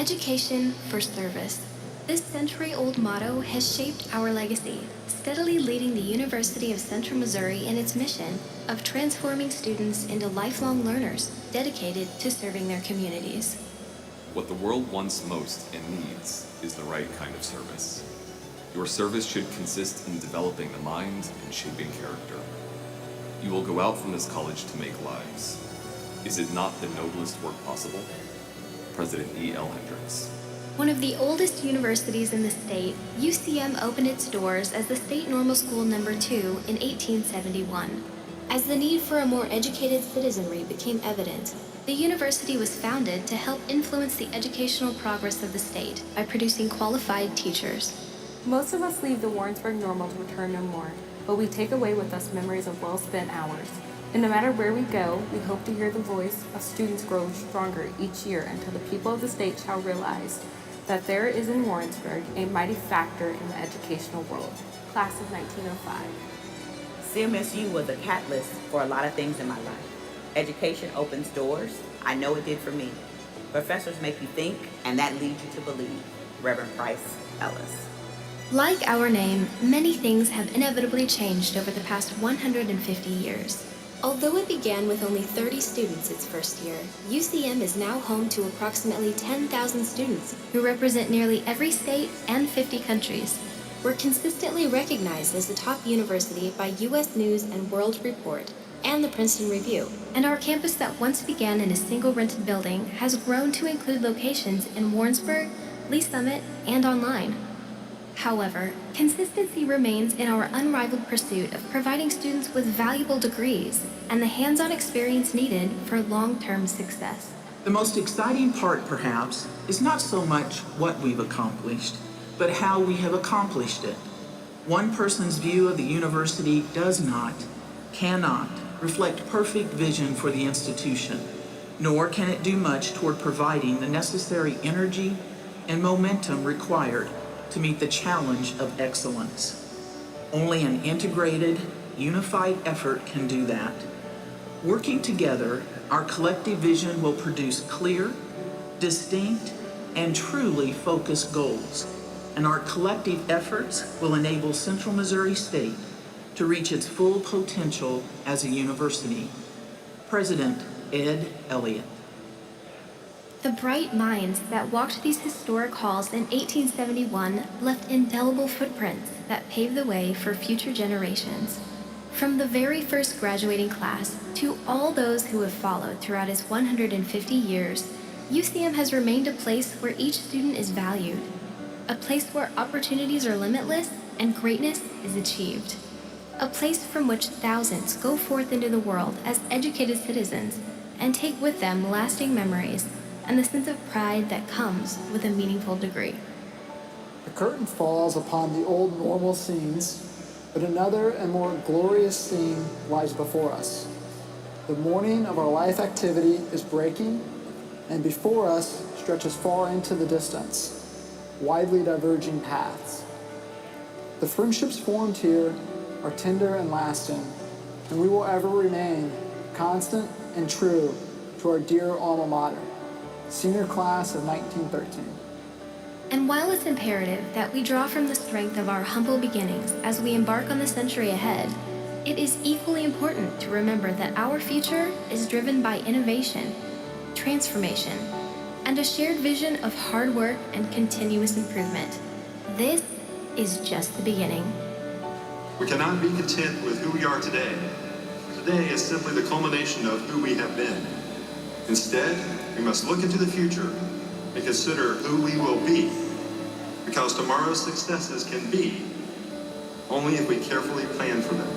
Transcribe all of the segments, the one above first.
Education for service. This century-old motto has shaped our legacy, steadily leading the University of Central Missouri in its mission of transforming students into lifelong learners dedicated to serving their communities. What the world wants most and needs is the right kind of service. Your service should consist in developing the mind and shaping character. You will go out from this college to make lives. Is it not the noblest work possible? President E.L. Hendricks. One of the oldest universities in the state, UCM opened its doors as the State Normal School No. 2 in 1871. As the need for a more educated citizenry became evident, the university was founded to help influence the educational progress of the state by producing qualified teachers. Most of us leave the Warrensburg Normal to return no more, but we take away with us memories of well-spent hours. And no matter where we go, we hope to hear the voice of students grow stronger each year until the people of the state shall realize that there is in Warrensburg a mighty factor in the educational world. Class of 1905. CMSU was a catalyst for a lot of things in my life. Education opens doors. I know it did for me. Professors make you think, and that leads you to believe. Reverend Price Ellis. Like our name, many things have inevitably changed over the past 150 years. Although it began with only 30 students its first year, UCM is now home to approximately 10,000 students who represent nearly every state and 50 countries. We're consistently recognized as the top university by U.S. News and World Report and the Princeton Review, and our campus that once began in a single rented building has grown to include locations in Warrensburg, Lee Summit, and online. However, consistency remains in our unrivaled pursuit of providing students with valuable degrees and the hands-on experience needed for long-term success. The most exciting part, perhaps, is not so much what we've accomplished, but how we have accomplished it. One person's view of the university does not, cannot, reflect perfect vision for the institution, nor can it do much toward providing the necessary energy and momentum required to meet the challenge of excellence. Only an integrated, unified effort can do that. Working together, our collective vision will produce clear, distinct, and truly focused goals, and our collective efforts will enable Central Missouri State to reach its full potential as a university. President Ed Elliott. The bright minds that walked these historic halls in 1871 left indelible footprints that paved the way for future generations. From the very first graduating class to all those who have followed throughout its 150 years, UCM has remained a place where each student is valued, a place where opportunities are limitless and greatness is achieved, a place from which thousands go forth into the world as educated citizens and take with them lasting memories and the sense of pride that comes with a meaningful degree. The curtain falls upon the old normal scenes, but another and more glorious scene lies before us. The morning of our life activity is breaking, and before us stretches far into the distance, widely diverging paths. The friendships formed here are tender and lasting, and we will ever remain constant and true to our dear alma mater, senior class of 1913. And while it's imperative that we draw from the strength of our humble beginnings as we embark on the century ahead, it is equally important to remember that our future is driven by innovation, transformation, and a shared vision of hard work and continuous improvement. This is just the beginning. We cannot be content with who we are today. Today is simply the culmination of who we have been. Instead, we must look into the future and consider who we will be, because tomorrow's successes can be only if we carefully plan for them.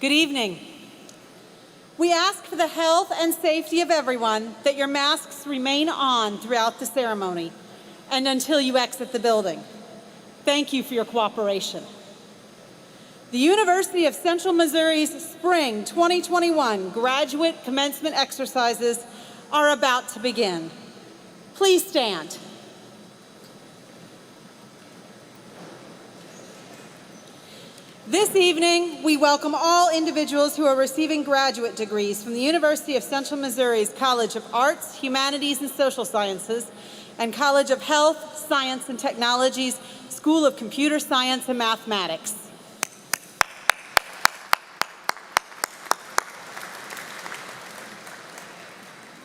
Good evening. We ask for the health and safety of everyone that your masks remain on throughout the ceremony and until you exit the building. Thank you for your cooperation. The University of Central Missouri's Spring 2021 Graduate Commencement Exercises are about to begin. Please stand. This evening, we welcome all individuals who are receiving graduate degrees from the University of Central Missouri's College of Arts, Humanities, and Social Sciences, and College of Health, Science, and Technologies, School of Computer Science and Mathematics.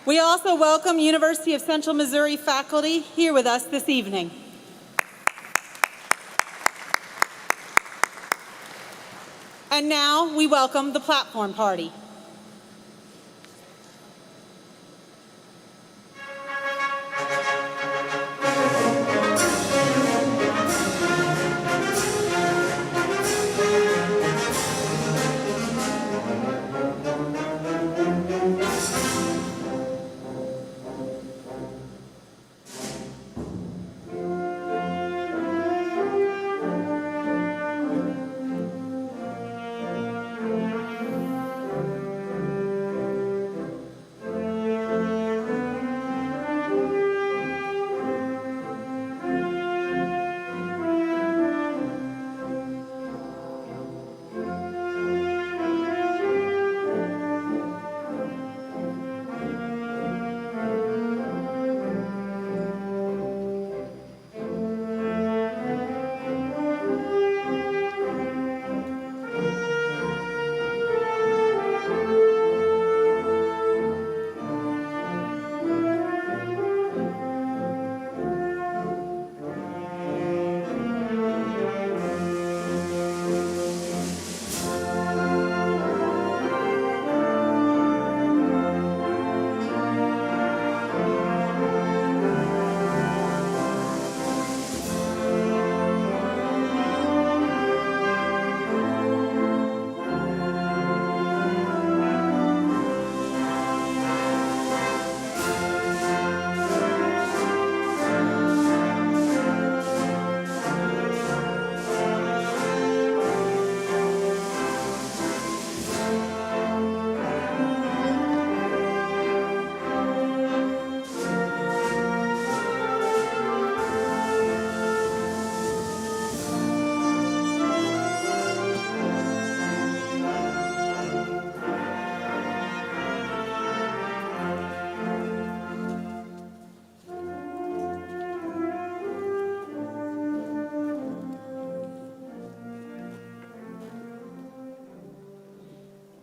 We also welcome University of Central Missouri faculty here with us this evening. And now we welcome the platform party.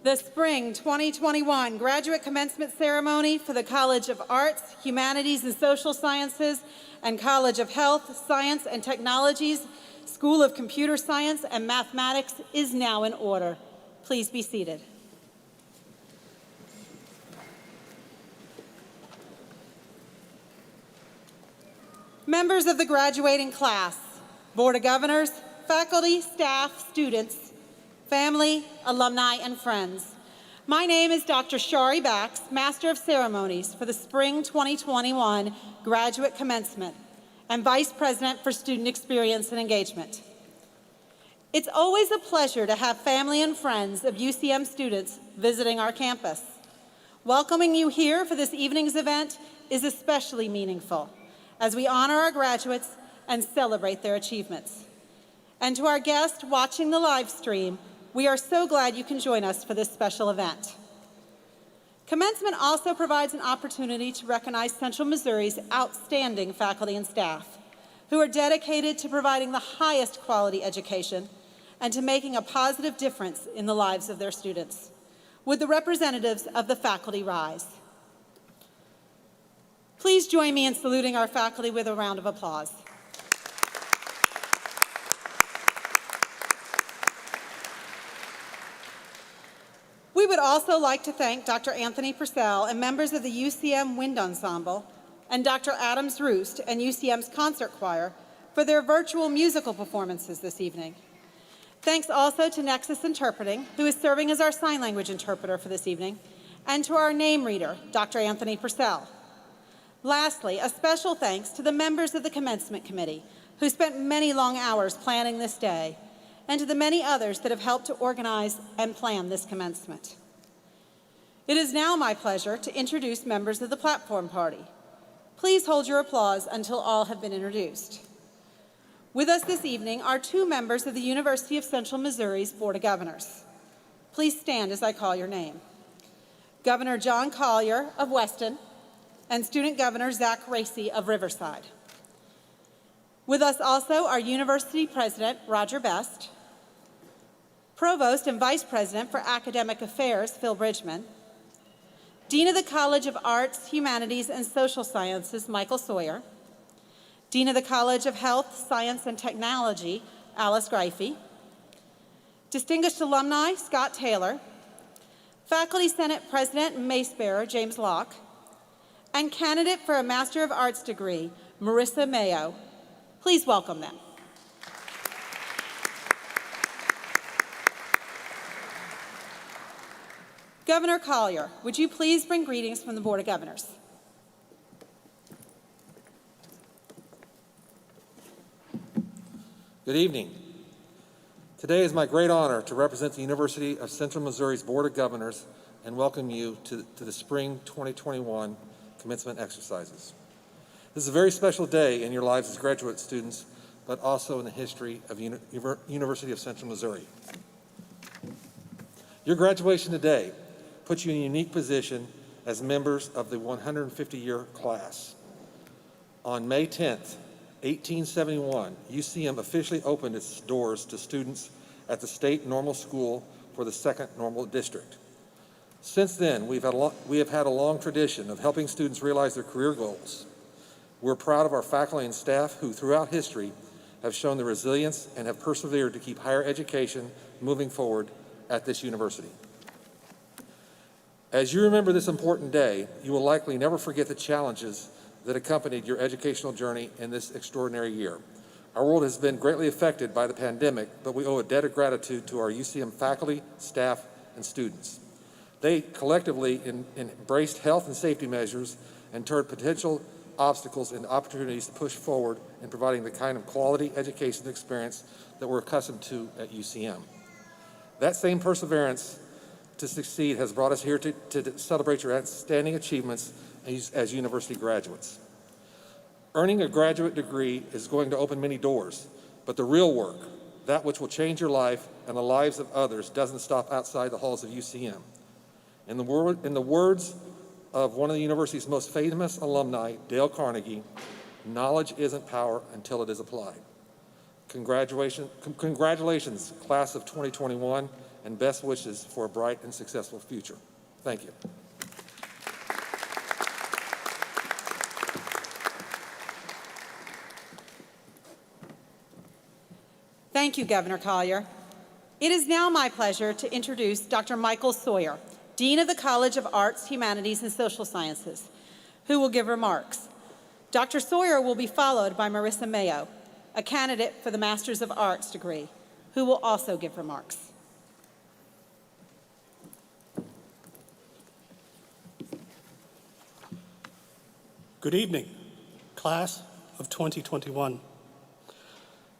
The Spring 2021 Graduate Commencement Ceremony for the College of Arts, Humanities, and Social Sciences and College of Health, Science, and Technologies, School of Computer Science and Mathematics is now in order. Please be seated. Members of the graduating class, Board of Governors, faculty, staff, students, family, alumni, and friends. My name is Dr. Shari Bax, Master of Ceremonies for the Spring 2021 Graduate Commencement and Vice President for Student Experience and Engagement. It's always a pleasure to have family and friends of UCM students visiting our campus. Welcoming you here for this evening's event is especially meaningful as we honor our graduates and celebrate their achievements. And to our guests watching the live stream, we are so glad you can join us for this special event. Commencement also provides an opportunity to recognize Central Missouri's outstanding faculty and staff who are dedicated to providing the highest quality education and to making a positive difference in the lives of their students. Would the representatives of the faculty rise? Please join me in saluting our faculty with a round of applause. We would also like to thank Dr. Anthony Purcell and members of the UCM Wind Ensemble and Dr. Adams Roost and UCM's Concert Choir for their virtual musical performances this evening. Thanks also to Nexus Interpreting, who is serving as our sign language interpreter for this evening, and to our name reader, Dr. Anthony Purcell. Lastly, a special thanks to the members of the Commencement Committee, who spent many long hours planning this day, and to the many others that have helped to organize and plan this commencement. It is now my pleasure to introduce members of the platform party. Please hold your applause until all have been introduced. With us this evening are two members of the University of Central Missouri's Board of Governors. Please stand as I call your name. Governor John Collier of Weston and Student Governor Zach Racy of Riverside. With us also are University President Roger Best, Provost and Vice President for Academic Affairs Phil Bridgman, Dean of the College of Arts, Humanities, and Social Sciences Michael Sawyer, Dean of the College of Health, Science, and Technology Alice Greifey, Distinguished Alumni Scott Taylor, Faculty Senate President and Mace Bearer James Locke, and candidate for a Master of Arts degree Marissa Mayo. Please welcome them. Governor Collier, would you please bring greetings from the Board of Governors? Good evening. Today is my great honor to represent the University of Central Missouri's Board of Governors and welcome you to the Spring 2021 Commencement Exercises. This is a very special day in your lives as graduate students, but also in the history of University of Central Missouri. Your graduation today puts you in a unique position as members of the 150-year class. On May 10th, 1871, UCM officially opened its doors to students at the State Normal School for the Second Normal District. Since then, we have had a long tradition of helping students realize their career goals. We're proud of our faculty and staff who, throughout history, have shown the resilience and have persevered to keep higher education moving forward at this university. As you remember this important day, you will likely never forget the challenges that accompanied your educational journey in this extraordinary year. Our world has been greatly affected by the pandemic, but we owe a debt of gratitude to our UCM faculty, staff, and students. They collectively embraced health and safety measures and turned potential obstacles into opportunities to push forward in providing the kind of quality education experience that we're accustomed to at UCM. That same perseverance to succeed has brought us here to celebrate your outstanding achievements as university graduates. Earning a graduate degree is going to open many doors, but the real work, that which will change your life and the lives of others, doesn't stop outside the halls of UCM. In the words of one of the university's most famous alumni, Dale Carnegie, knowledge isn't power until it is applied. Congratulations, class of 2021, and best wishes for a bright and successful future. Thank you. Thank you, Governor Collier. It is now my pleasure to introduce Dr. Michael Sawyer, Dean of the College of Arts, Humanities, and Social Sciences, who will give remarks. Dr. Sawyer will be followed by Marissa Mayo, a candidate for the Masters of Arts degree, who will also give remarks. Good evening, class of 2021.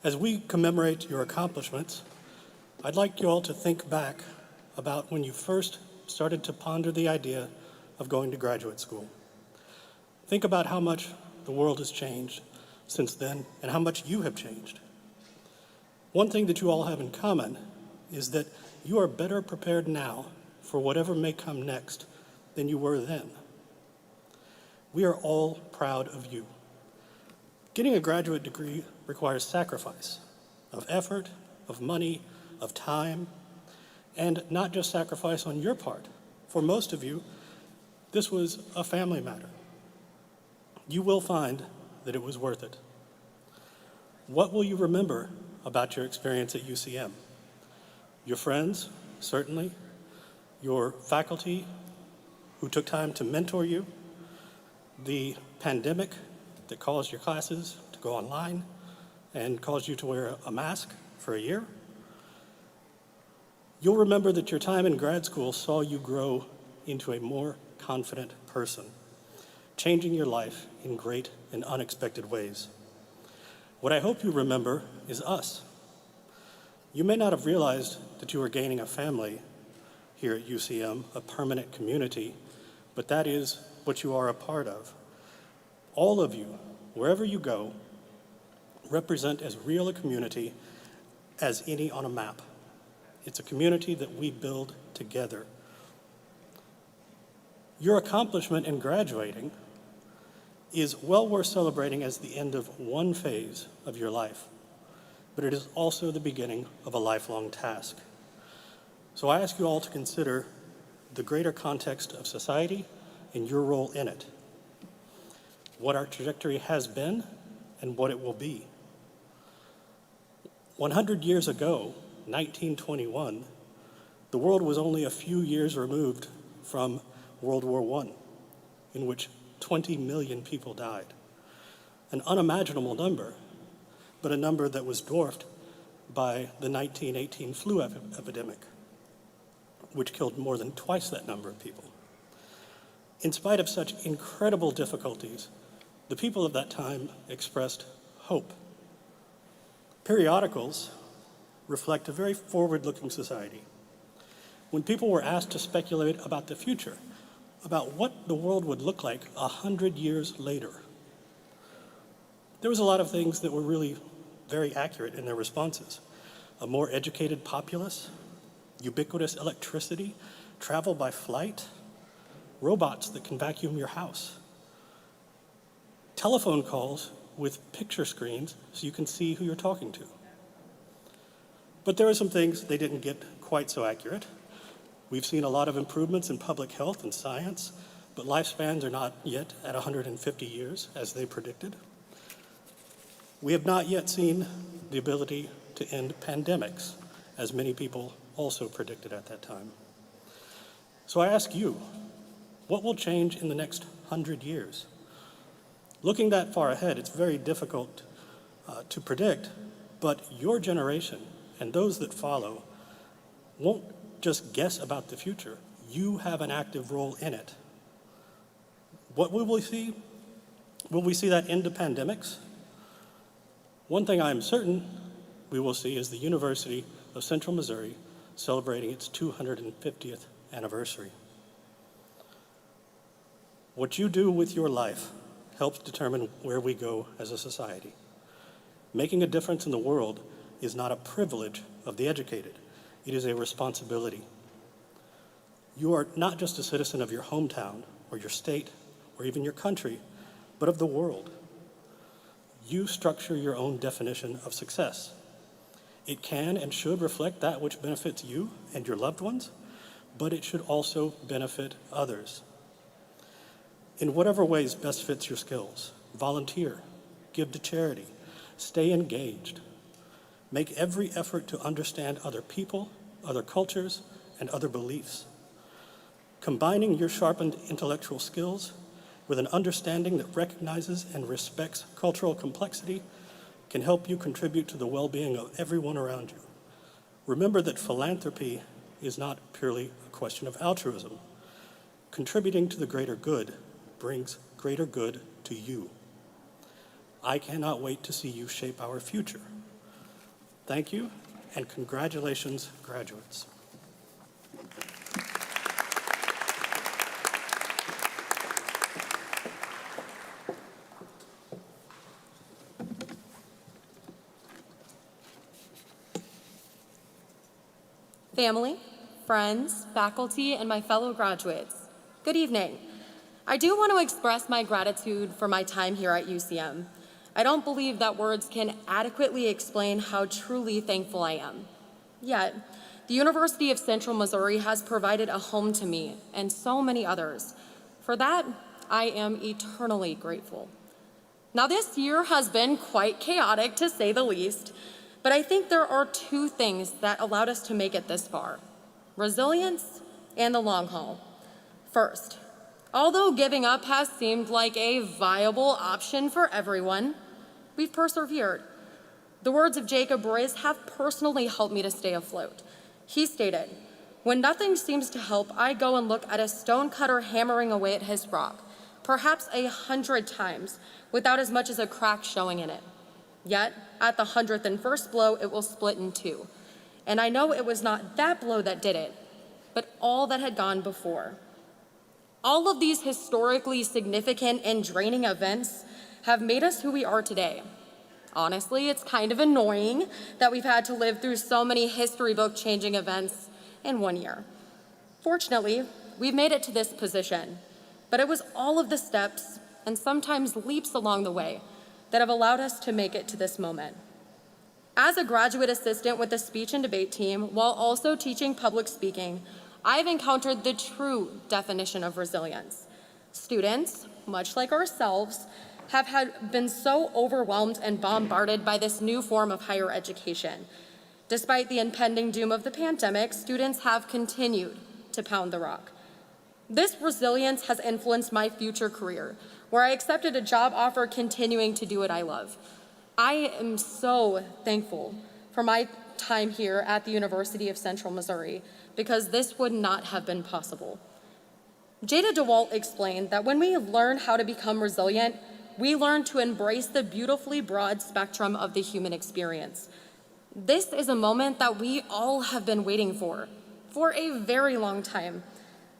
As we commemorate your accomplishments, I'd like you all to think back about when you first started to ponder the idea of going to graduate school. Think about how much the world has changed since then and how much you have changed. One thing that you all have in common is that you are better prepared now for whatever may come next than you were then. We are all proud of you. Getting a graduate degree requires sacrifice of effort, of money, of time, and not just sacrifice on your part. For most of you, this was a family matter. You will find that it was worth it. What will you remember about your experience at UCM? Your friends, certainly. Your faculty who took time to mentor you. The pandemic that caused your classes to go online and caused you to wear a mask for a year. You'll remember that your time in grad school saw you grow into a more confident person, changing your life in great and unexpected ways. What I hope you remember is us. You may not have realized that you were gaining a family here at UCM, a permanent community, but that is what you are a part of. All of you, wherever you go, represent as real a community as any on a map. It's a community that we build together. Your accomplishment in graduating is well worth celebrating as the end of one phase of your life, but it is also the beginning of a lifelong task. So I ask you all to consider the greater context of society and your role in it, what our trajectory has been and what it will be. 100 years ago, 1921, the world was only a few years removed from World War I, in which 20 million people died. An unimaginable number, but a number that was dwarfed by the 1918 flu epidemic, which killed more than twice that number of people. In spite of such incredible difficulties, the people of that time expressed hope. Periodicals reflect a very forward-looking society. When people were asked to speculate about the future, about what the world would look like 100 years later, there was a lot of things that were really very accurate in their responses. A more educated populace, ubiquitous electricity, travel by flight, robots that can vacuum your house, telephone calls with picture screens so you can see who you're talking to. But there are some things they didn't get quite so accurate. We've seen a lot of improvements in public health and science, but lifespans are not yet at 150 years as they predicted. We have not yet seen the ability to end pandemics, as many people also predicted at that time. So I ask you, what will change in the next 100 years? Looking that far ahead, it's very difficult to predict, but your generation and those that follow won't just guess about the future. You have an active role in it. What will we see? Will we see that end of pandemics? One thing I am certain we will see is the University of Central Missouri celebrating its 250th anniversary. What you do with your life helps determine where we go as a society. Making a difference in the world is not a privilege of the educated. It is a responsibility. You are not just a citizen of your hometown or your state or even your country, but of the world. You structure your own definition of success. It can and should reflect that which benefits you and your loved ones, but it should also benefit others. In whatever ways best fits your skills, volunteer, give to charity, stay engaged. Make every effort to understand other people, other cultures, and other beliefs. Combining your sharpened intellectual skills with an understanding that recognizes and respects cultural complexity can help you contribute to the well-being of everyone around you. Remember that philanthropy is not purely a question of altruism. Contributing to the greater good brings greater good to you. I cannot wait to see you shape our future. Thank you, and congratulations, graduates. Family, friends, faculty, and my fellow graduates, good evening. I do want to express my gratitude for my time here at UCM. I don't believe that words can adequately explain how truly thankful I am. Yet, the University of Central Missouri has provided a home to me and so many others. For that, I am eternally grateful. Now, this year has been quite chaotic, to say the least, but I think there are two things that allowed us to make it this far: resilience and the long haul. First, although giving up has seemed like a viable option for everyone, we've persevered. The words of Jacob Royce have personally helped me to stay afloat. He stated, "When nothing seems to help, I go and look at a stonecutter hammering away at his rock, perhaps 100 times, without as much as a crack showing in it. Yet, at the 101st blow, it will split in two. And I know it was not that blow that did it, but all that had gone before. All of these historically significant and draining events have made us who we are today. Honestly, it's kind of annoying that we've had to live through so many history book changing events in 1 year. Fortunately, we've made it to this position, but it was all of the steps and sometimes leaps along the way that have allowed us to make it to this moment. As a graduate assistant with the speech and debate team, while also teaching public speaking, I've encountered the true definition of resilience. Students, much like ourselves, have been so overwhelmed and bombarded by this new form of higher education. Despite the impending doom of the pandemic, students have continued to pound the rock. This resilience has influenced my future career, where I accepted a job offer continuing to do what I love. I am so thankful for my time here at the University of Central Missouri, because this would not have been possible. Jada DeWalt explained that when we learn how to become resilient, we learn to embrace the beautifully broad spectrum of the human experience. This is a moment that we all have been waiting for a very long time.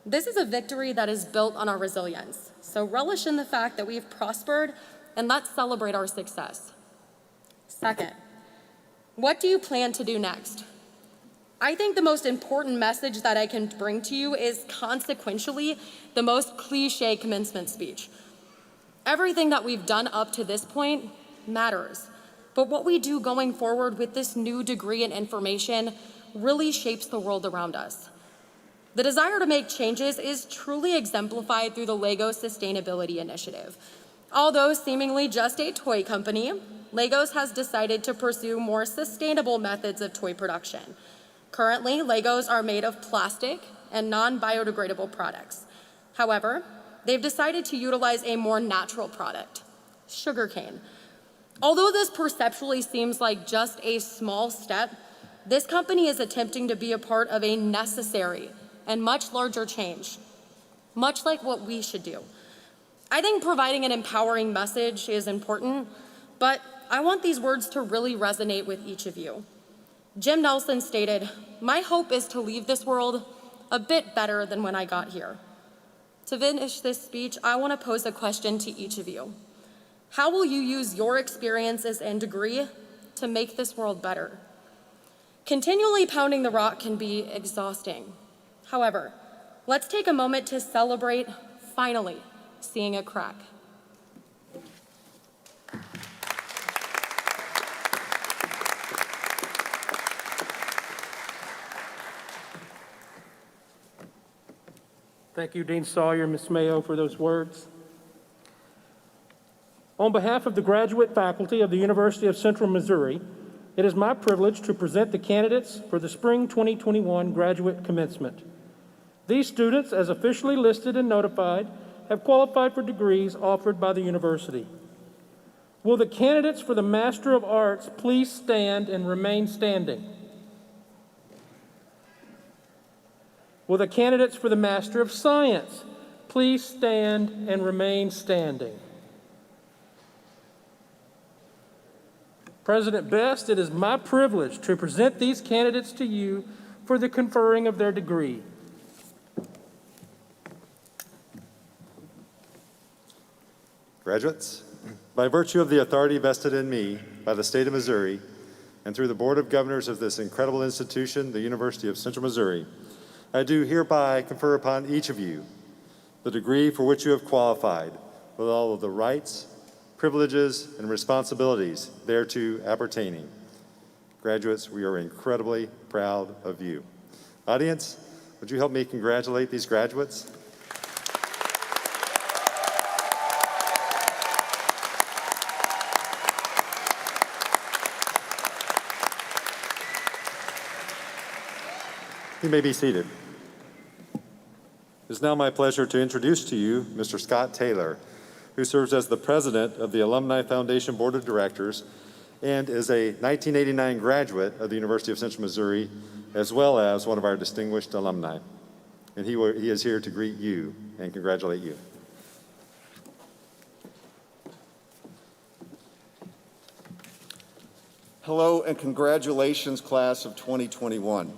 This is a victory that is built on our resilience. So relish in the fact that we've prospered, and let's celebrate our success. Second, what do you plan to do next? I think the most important message that I can bring to you is consequentially the most cliche commencement speech. Everything that we've done up to this point matters, but what we do going forward with this new degree in information really shapes the world around us. The desire to make changes is truly exemplified through the LEGO Sustainability Initiative. Although seemingly just a toy company, LEGOS has decided to pursue more sustainable methods of toy production. Currently, Legos are made of plastic and non-biodegradable products. However, they've decided to utilize a more natural product, sugarcane. Although this perceptually seems like just a small step, this company is attempting to be a part of a necessary and much larger change, much like what we should do. I think providing an empowering message is important, but I want these words to really resonate with each of you. Jim Nelson stated, "My hope is to leave this world a bit better than when I got here." To finish this speech, I want to pose a question to each of you. How will you use your experiences and degree to make this world better? Continually pounding the rock can be exhausting. However, let's take a moment to celebrate finally seeing a crack. Thank you, Dean Sawyer, Ms. Mayo, for those words. On behalf of the graduate faculty of the University of Central Missouri, it is my privilege to present the candidates for the Spring 2021 graduate commencement. These students, as officially listed and notified, have qualified for degrees offered by the university. Will the candidates for the Master of Arts please stand and remain standing? Will the candidates for the Master of Science please stand and remain standing? President Best, it is my privilege to present these candidates to you for the conferring of their degree. Graduates, by virtue of the authority vested in me by the state of Missouri and through the Board of Governors of this incredible institution, the University of Central Missouri, I do hereby confer upon each of you the degree for which you have qualified with all of the rights, privileges, and responsibilities thereto appertaining. Graduates, we are incredibly proud of you. Audience, would you help me congratulate these graduates? You may be seated. It is now my pleasure to introduce to you Mr. Scott Taylor, who serves as the president of the Alumni Foundation Board of Directors and is a 1989 graduate of the University of Central Missouri, as well as one of our distinguished alumni. And he is here to greet you and congratulate you. Hello and congratulations, class of 2021.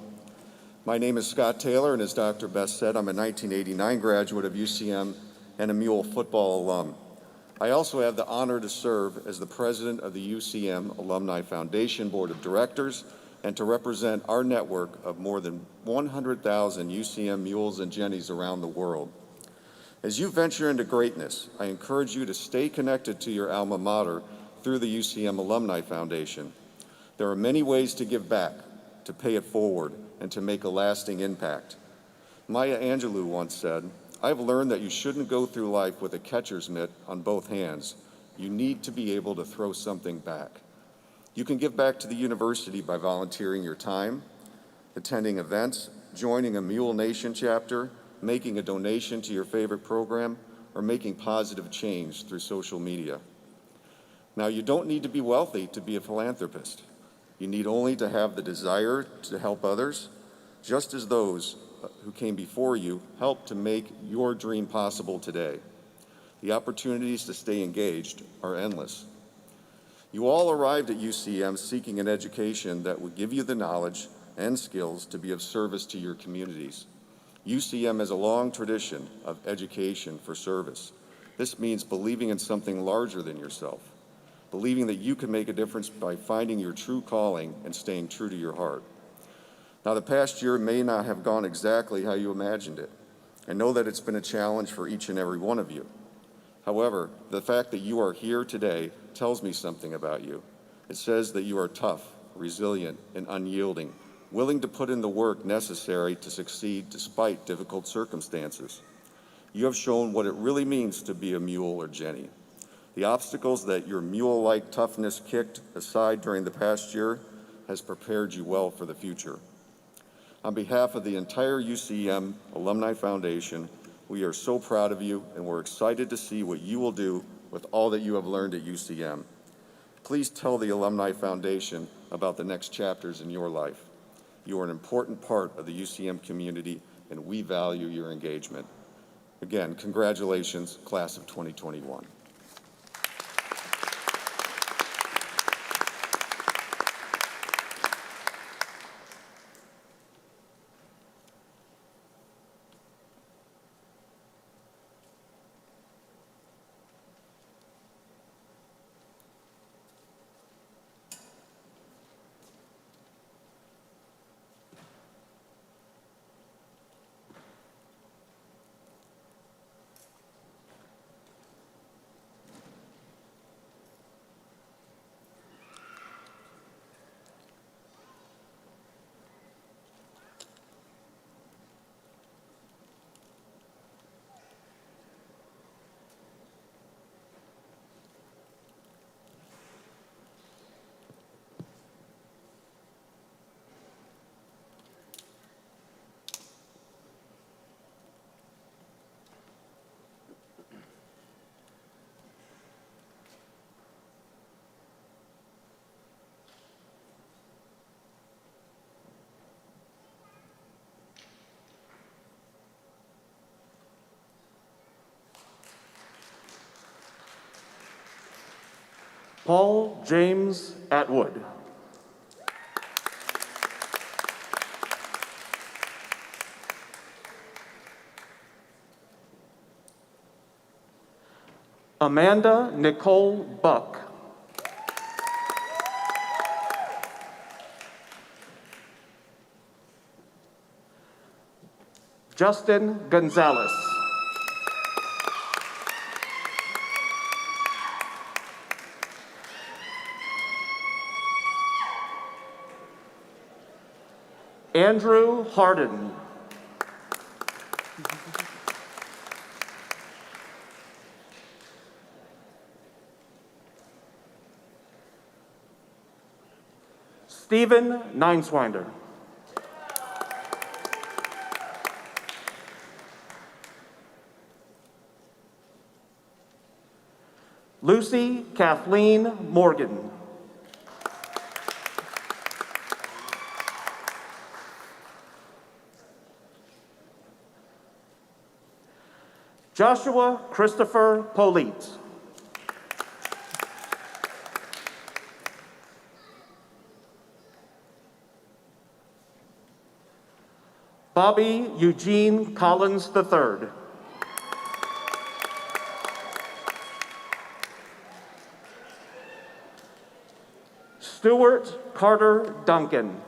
My name is Scott Taylor, and as Dr. Best said, I'm a 1989 graduate of UCM and a Mule football alum. I also have the honor to serve as the president of the UCM Alumni Foundation Board of Directors and to represent our network of more than 100,000 UCM mules and jennies around the world. As you venture into greatness, I encourage you to stay connected to your alma mater through the UCM Alumni Foundation. There are many ways to give back, to pay it forward, and to make a lasting impact. Maya Angelou once said, "I've learned that you shouldn't go through life with a catcher's mitt on both hands. You need to be able to throw something back." You can give back to the university by volunteering your time, attending events, joining a Mule Nation chapter, making a donation to your favorite program, or making positive change through social media. Now, you don't need to be wealthy to be a philanthropist. You need only to have the desire to help others, just as those who came before you helped to make your dream possible today. The opportunities to stay engaged are endless. You all arrived at UCM seeking an education that would give you the knowledge and skills to be of service to your communities. UCM has a long tradition of education for service. This means believing in something larger than yourself, believing that you can make a difference by finding your true calling and staying true to your heart. Now, the past year may not have gone exactly how you imagined it. I know that it's been a challenge for each and every one of you. However, the fact that you are here today tells me something about you. It says that you are tough, resilient, and unyielding, willing to put in the work necessary to succeed despite difficult circumstances. You have shown what it really means to be a mule or jenny. The obstacles that your mule-like toughness kicked aside during the past year has prepared you well for the future. On behalf of the entire UCM Alumni Foundation, we are so proud of you, and we're excited to see what you will do with all that you have learned at UCM. Please tell the Alumni Foundation about the next chapters in your life. You are an important part of the UCM community, and we value your engagement. Again, congratulations, class of 2021. Paul James Atwood. Amanda Nicole Buck. Justin Gonzalez. Andrew Harden. Stephen Nineswinder. Lucy Kathleen Morgan. Joshua Christopher Polite. Bobby Eugene Collins III. Stuart Carter Duncan.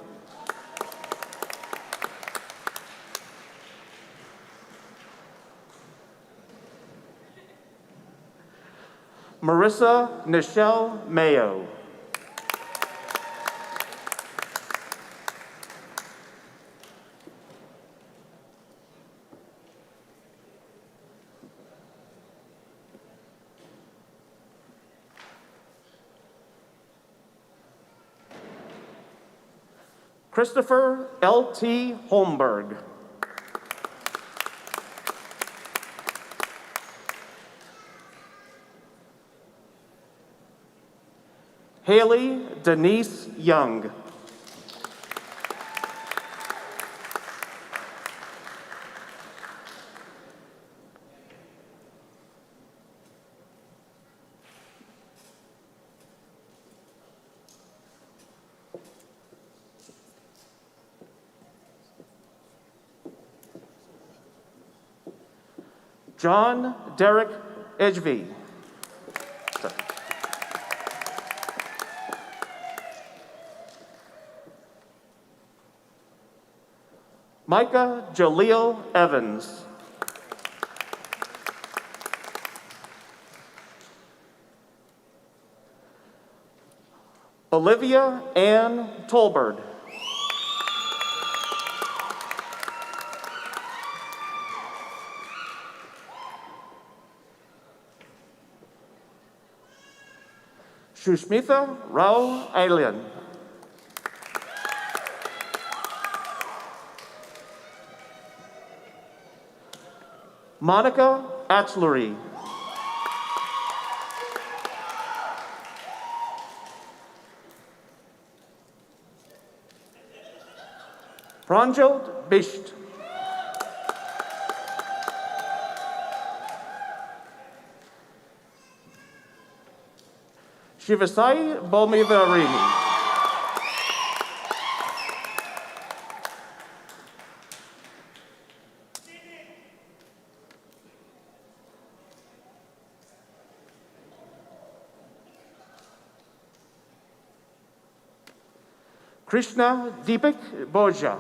Marissa Nichelle Mayo. Christopher L.T. Holmberg. Haley Denise Young. John Derek Edgevy. Micah Jaleel Evans. Olivia Ann Tolbert. Shushmitha Rao Alien. Monica Atlery. Pranjot Bisht. Shivasai Bomivarini. Krishna Deepak Boja.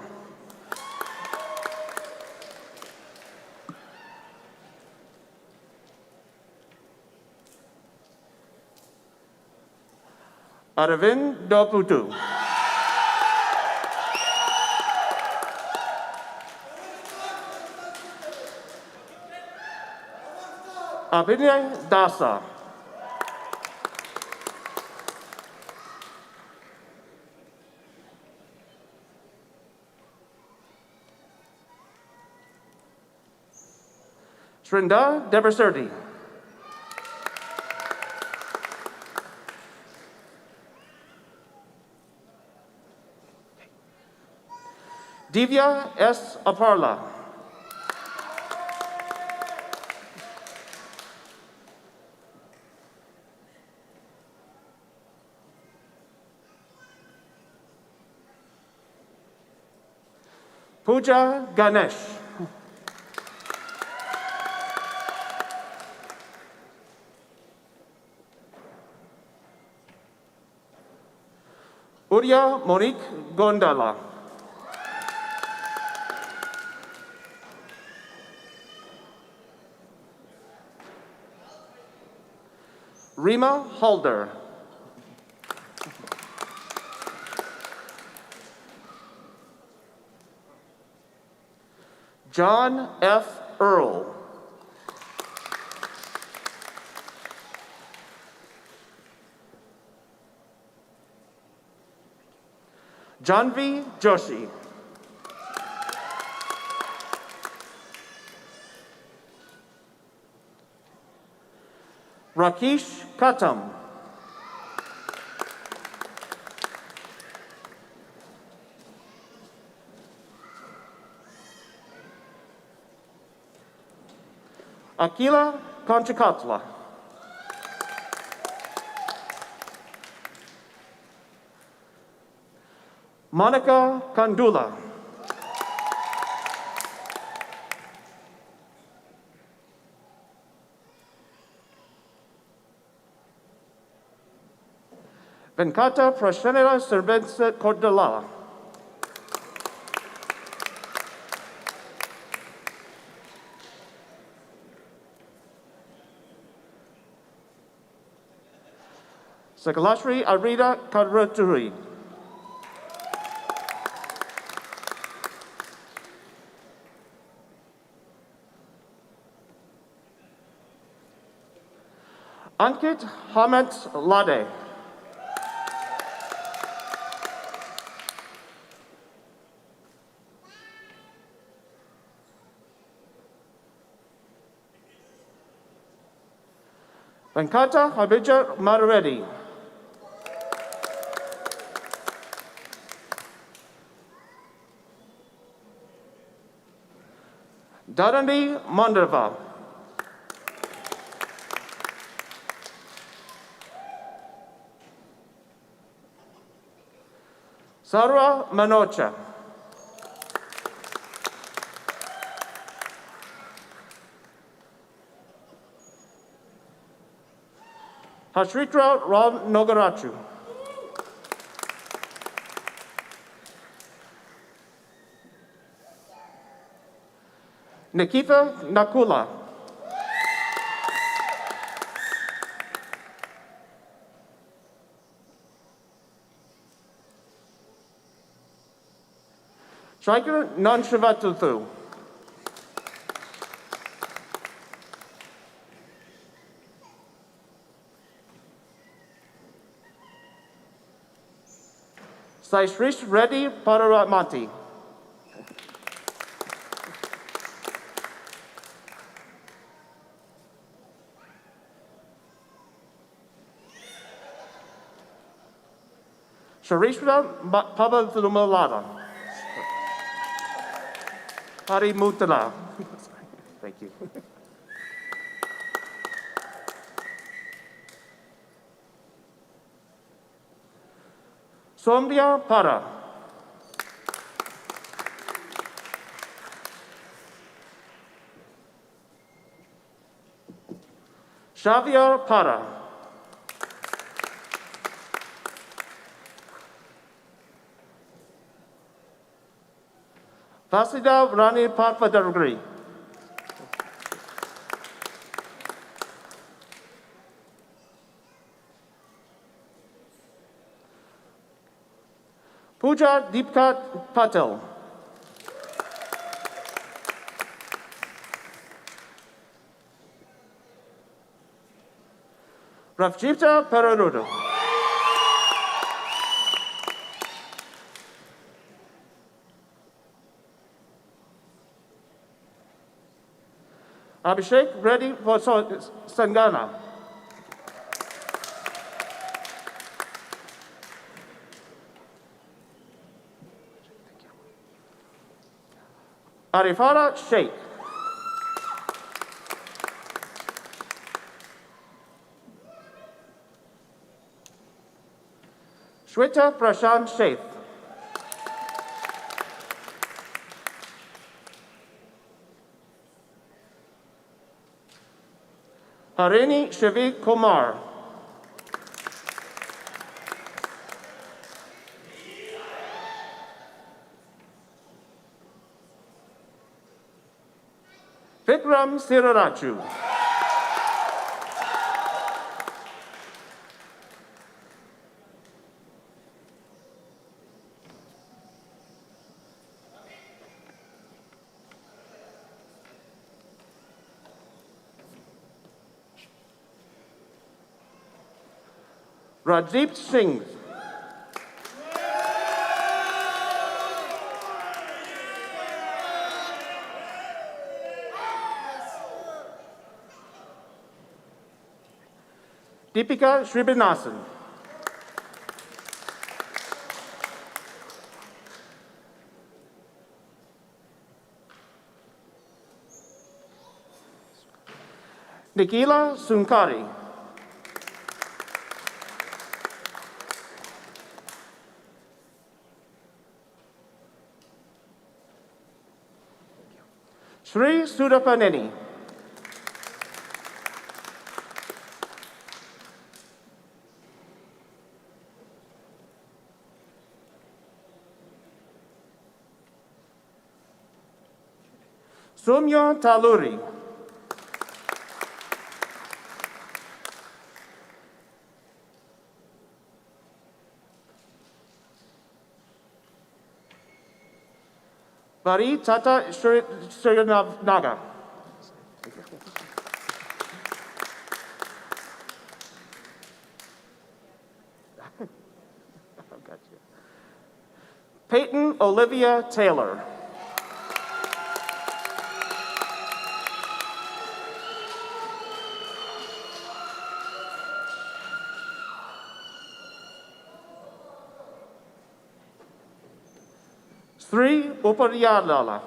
Arvind Doputu. Abhinay Dasa. Srinda Deberserti. Divya S. Aparla. Pooja Ganesh. Urya Monique Gondala. Rima Halder. John F. Earl. Janvi Joshi. Rakesh Katam. Akila Conchicatla. Monica Kandula. Venkata Prashanila Serbensa Cordala. Sakalashri Arita Kadraturi. Ankit Hamet Lade. Venkata Habija Madareddy. Dharani Mandava. Sarah Manocha. Hashritra Ram Nogarachu. Nikita Nakula. Shaikar Nanshivatuthu. Saishrish Reddy Pararamati. Sharishra Pavathulumalada. Hari Mutala. Thank you. Somdia Para. Xavier Para. Vasida Rani Patvadargri. Pooja Deepka Patel. Ravjita Pararudu. Abhishek Reddy Sangana. Arifara Sheikh. Shweta Prashant Sheikh. Harini Shavik Kumar. Vikram Sirarachu. Rajdeep Singh. Deepika Srinivasan. Nikila Sunkari. Sri Sudapaneni. Sumyo Taluri. Bari Tata Naga. Peyton Olivia Taylor. Sri Upariyadala.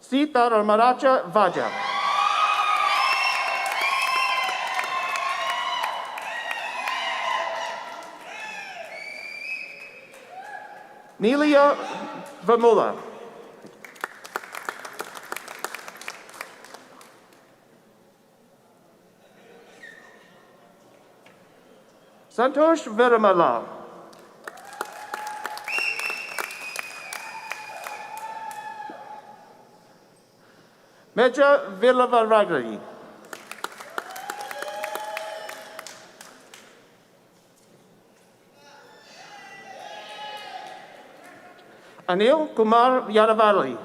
Sita Ramaracha Vaja. Nelia Vamula. Santosh Veramala. Meja Villavaragari. Anil Kumar Yadavali.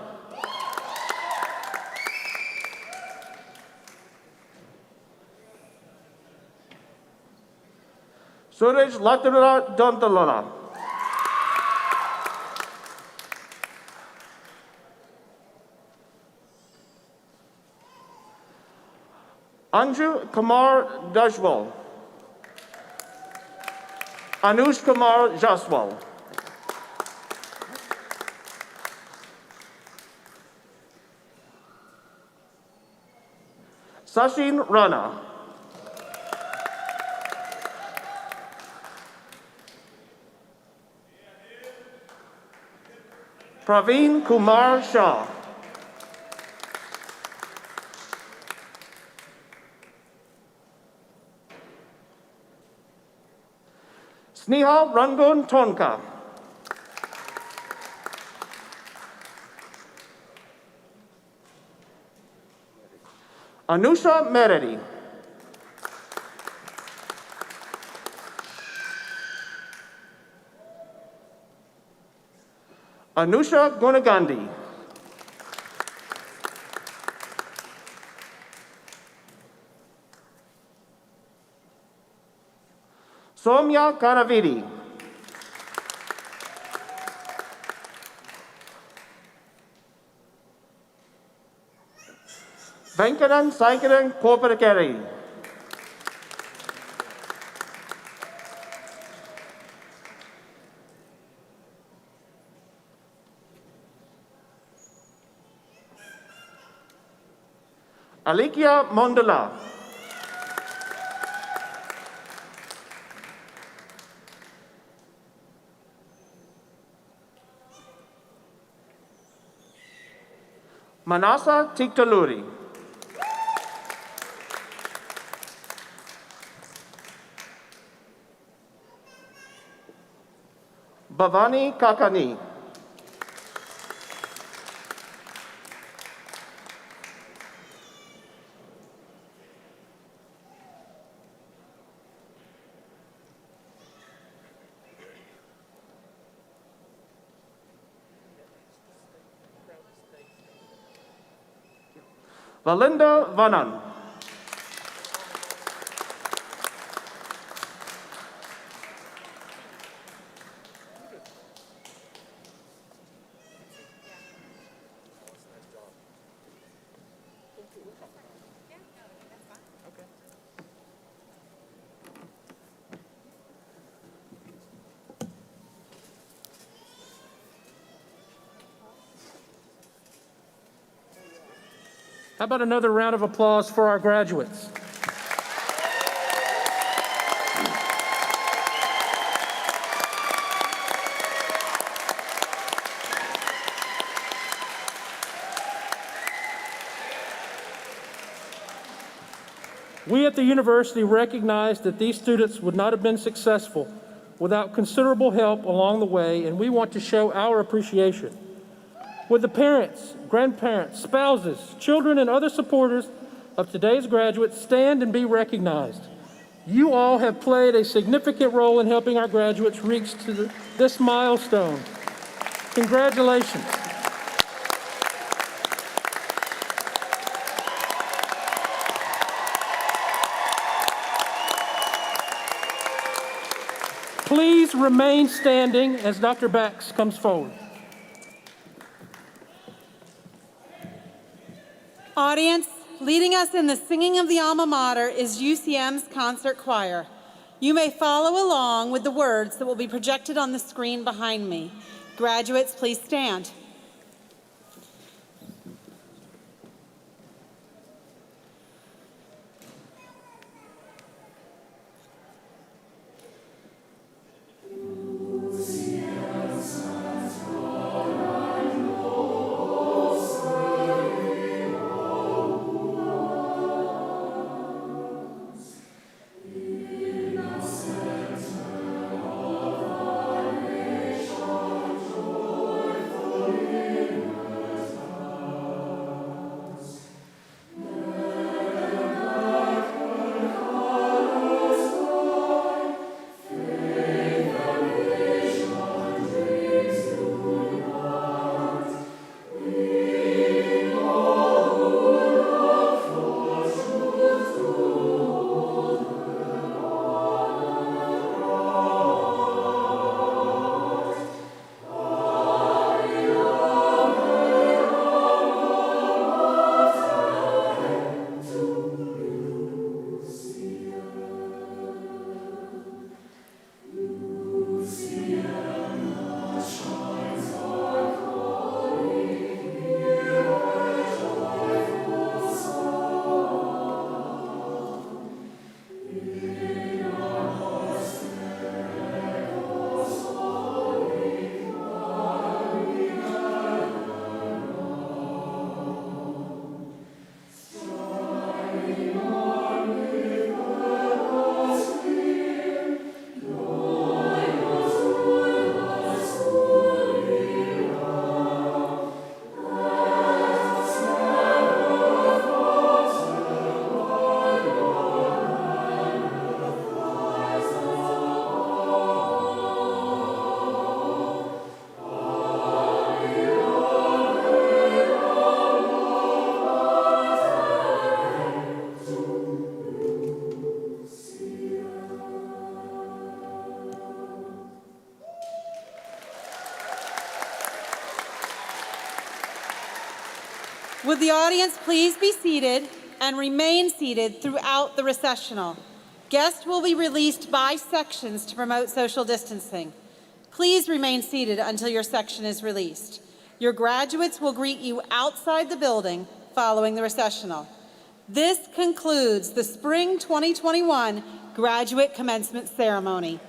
Suraj Latara Dondalala. Anju Kumar Dajwal. Anush Kumar Jaswal. Sachin Rana. Praveen Kumar Shah. Sneha Rangun Tonka. Anusha Meredi. Anusha Gunagandhi. Somya Karavidi. Venkadan Sankaran Korparakari. Alikia Mondala. Manasa Tiktaluri. Bhavani Kakani. Valinda Vanan. How about another round of applause for our graduates? We at the university recognize that these students would not have been successful without considerable help along the way, and we want to show our appreciation. Would the parents, grandparents, spouses, children, and other supporters of today's graduates stand and be recognized? You all have played a significant role in helping our graduates reach this milestone. Congratulations. Please remain standing as Dr. Bax comes forward. Audience, leading us in the singing of the alma mater is UCM's concert choir. You may follow along with the words that will be projected on the screen behind me. Graduates, please stand. Would the audience please be seated and remain seated throughout the recessional? Guests will be released by sections to promote social distancing. Please remain seated until your section is released. Your graduates will greet you outside the building following the recessional. This concludes the Spring 2021 Graduate Commencement Ceremony.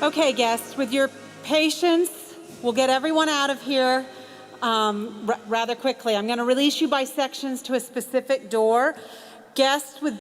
Okay, guests, with your patience, we'll get everyone out of here rather quickly. I'm going to release you by sections to a specific door. Guests with